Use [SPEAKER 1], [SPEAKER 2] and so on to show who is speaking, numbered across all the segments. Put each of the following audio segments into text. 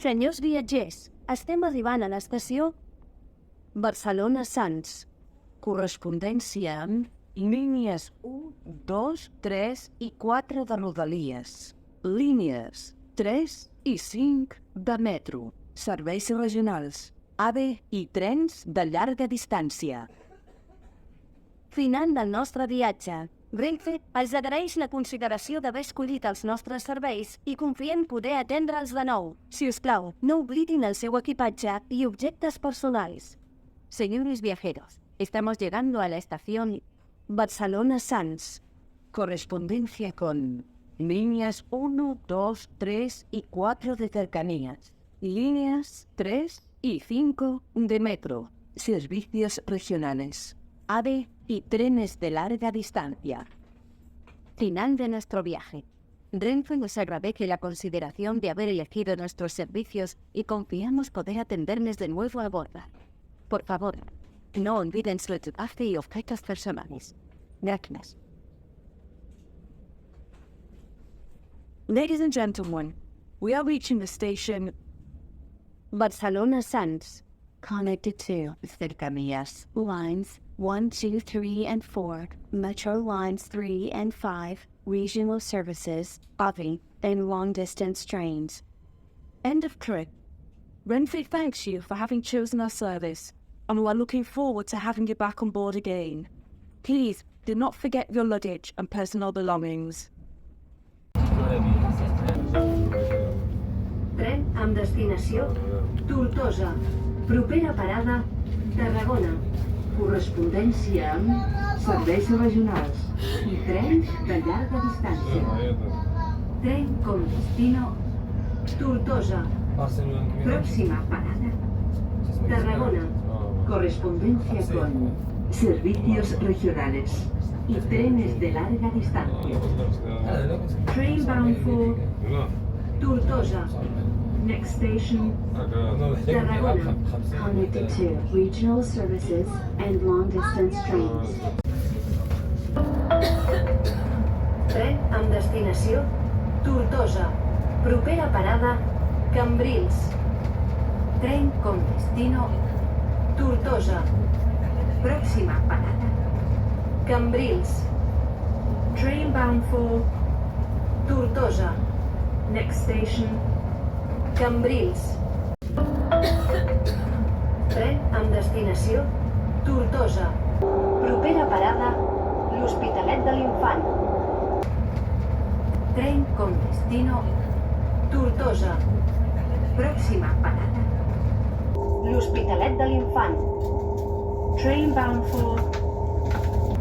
[SPEAKER 1] Senyors viatgers, estem arribant a l'estació Barcelona-Sants.
[SPEAKER 2] Correspondència amb línies 1, 2, 3 i 4 de Rodalies. Línies 3 i 5 de metro. Serveis regionals, AVE i trens de llarga distància.
[SPEAKER 1] Final del nostre viatge. Renfe els agraeix la consideració d'haver escollit els nostres serveis i confiem poder atendre'ls de nou. Si us plau, no oblidin el seu equipatge y objetos personales.
[SPEAKER 3] Señores viajeros, estamos llegando a la estación
[SPEAKER 1] Barcelona-Sants.
[SPEAKER 2] Correspondencia con líneas 1, 2, 3 y 4 de cercanías. Líneas 3 y 5 de metro. Servicios regionales, AVE y trenes de larga distancia.
[SPEAKER 3] Final de nuestro viaje. Renfe nos agradece la consideración de haber elegido nuestros servicios y confiamos poder atenderles de nuevo a bordo. Por favor, no olviden su equipaje y objetos personales. Gracias.
[SPEAKER 4] Ladies and gentlemen, we are reaching the station
[SPEAKER 1] Barcelona-Sants.
[SPEAKER 3] Connected to cercanías lines 1, 2, 3, and 4, metro lines 3 and 5, regional services, AVE, and long-distance trains.
[SPEAKER 4] End of trip. Renfe thanks you for having chosen our service, and we are looking forward to having you back on board again. Please do not forget your luggage and personal belongings.
[SPEAKER 1] Tren amb destinació Tortosa. Propera parada Tarragona. Correspondència amb serveis regionals i trens de llarga distància. Tren con destino Tortosa. Próxima parada Tarragona. Correspondencia con servicios regionales y trenes de larga distancia. Train bound for Tortosa. Next station Tarragona. Connected to regional services and long-distance trains. Tren amb destinació Tortosa. Propera parada Cambrils. Tren con destino Tortosa. Próxima parada Cambrils. Train bound for Tortosa. Next station Cambrils. Tren amb destinació Tortosa. Propera parada l'Hospitalet de l'Infant. Tren con destino Tortosa. Próxima parada l'Hospitalet de l'Infant. Train bound for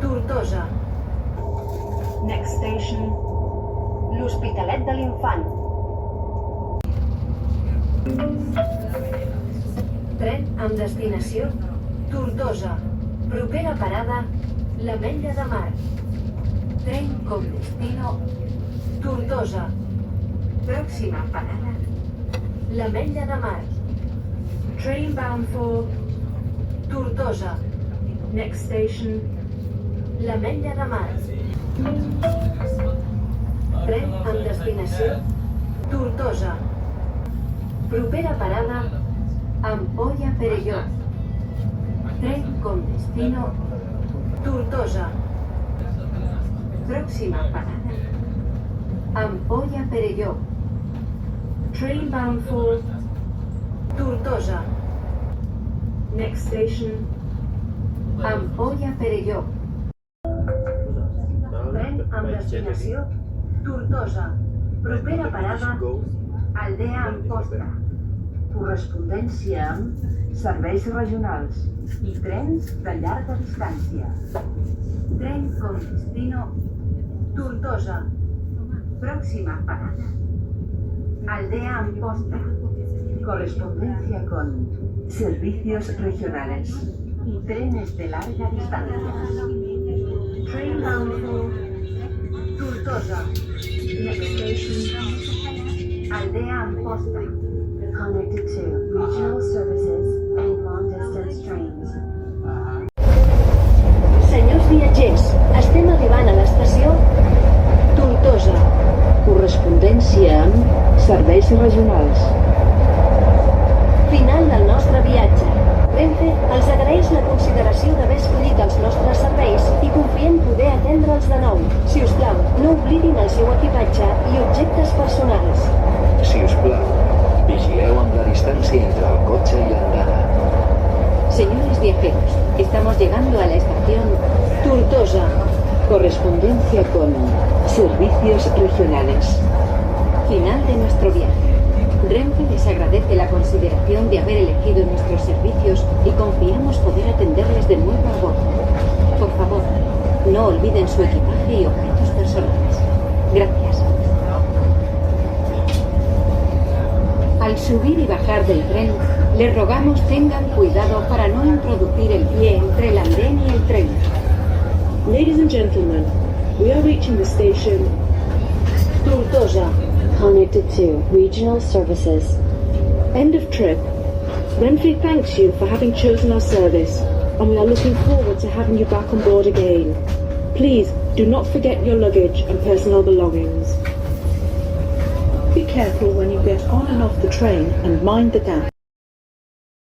[SPEAKER 1] Tortosa. Next station l'Hospitalet de l'Infant. Tren amb destinació Tortosa. Propera parada l'Ametlla de Mar. Tren con destino Tortosa. Próxima parada l'Ametlla de Mar. Train bound for Tortosa. Next station l'Ametlla de Mar. Tren amb destinació Tortosa. Propera parada Ampolla Perelló. Tren con destino Tortosa. Próxima parada Ampolla Perelló. Train bound for Tortosa. Next station Ampolla Perelló. Tren amb destinació Tortosa. Propera parada Aldea Amposta. Correspondència amb serveis regionals i trens de llarga distància. Tren con destino Tortosa. Próxima parada Aldea Amposta. Correspondencia con servicios regionales y trenes de larga distancia. Train bound for Tortosa. Next station Aldea Amposta. Connected to regional services and long-distance trains. Senyors viatgers, estem arribant a l'estació Tortosa. Correspondència amb serveis regionals. plau, no oblidin el seu equipatge i objectes personals.
[SPEAKER 5] Si us plau, vigileu amb la distància entre el cotxe i l'andana.
[SPEAKER 3] Señores viajeros, estamos llegando a la estación Tortosa.
[SPEAKER 6] Correspondencia con servicios regionales.
[SPEAKER 3] Final de nuestro viaje. Renfe les agradece la consideración de haber elegido nuestros servicios y confiamos poder atenderles de nuevo a bordo. Por favor, no olviden su equipaje y objetos personales. Gracias. Al subir y bajar del tren, les rogamos tengan cuidado para no introducir el pie entre el andén y el tren.
[SPEAKER 7] Ladies and gentlemen, we are reaching the station
[SPEAKER 6] Tortosa. Connected to regional services.
[SPEAKER 7] End of trip. Renfe thanks you for having chosen our service, and we are looking forward to having you back on board again. Please do not forget your luggage and personal belongings. Be careful when you get on and off the train and mind the gap.